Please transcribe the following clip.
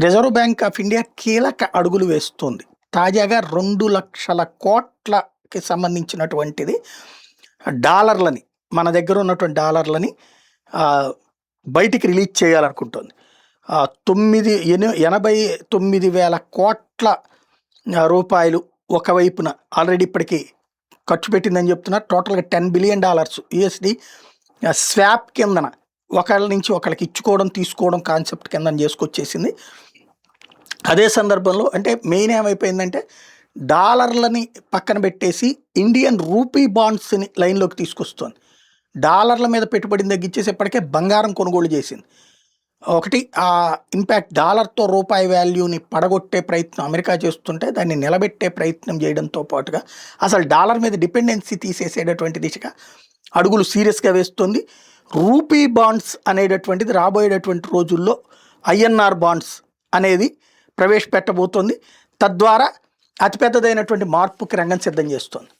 Reserve bank of India కీలక అడుగులు వేస్తోంది. తాజాగా 2,00,000 కోట్లకి సంబంధించినటువంటిది డాలర్లని, మన దగ్గర ఉన్నటువంటి డాలర్లని బయటికి రిలీజ్ చేయాలనుకుంటోంది. 89,000 కోట్ల రూపాయలు ఒకవైపున ఆల్రెడీ ఇప్పటికీ ఖర్చు పెట్టిందని చెప్తున్నారు. టోటల్గా $10 బిలియన్ యూఎస్డి స్వాప్ కిందన ఒకళ్ళ నుంచి ఒకళ్ళకి ఇచ్చుకోవడం తీసుకోవడం కాన్సెప్ట్ కింద చేసుకొచ్చేసింది. అదే సందర్భంలో అంటే మెయిన్ ఏమైపోయిందంటే డాలర్లని పక్కన పెట్టేసి ఇండియన్ రూపీ బాండ్స్ని లైన్లోకి తీసుకొస్తుంది. డాలర్ల మీద పెట్టుబడిని తగ్గించేసి ఇప్పటికే బంగారం కొనుగోలు చేసింది. ఒకటి ఇన్ఫ్యాక్ట్ డాలర్తో రూపాయి వాల్యూని పడగొట్టే ప్రయత్నం అమెరికా చేస్తుంటే దాన్ని నిలబెట్టే ప్రయత్నం చేయడంతో పాటుగా అసలు డాలర్ మీద డిపెండెన్సీ తీసేసేటటువంటి దిశగా అడుగులు సీరియస్గా వేస్తుంది. రూపీ బాండ్స్ అనేటటువంటిది రాబోయేటటువంటి రోజుల్లో ఐఎన్ఆర్ బాండ్స్ అనేది ప్రవేశపెట్టబోతోంది. తద్వారా అతిపెద్దదైనటువంటి మార్పుకి రంగం సిద్ధం చేస్తోంది.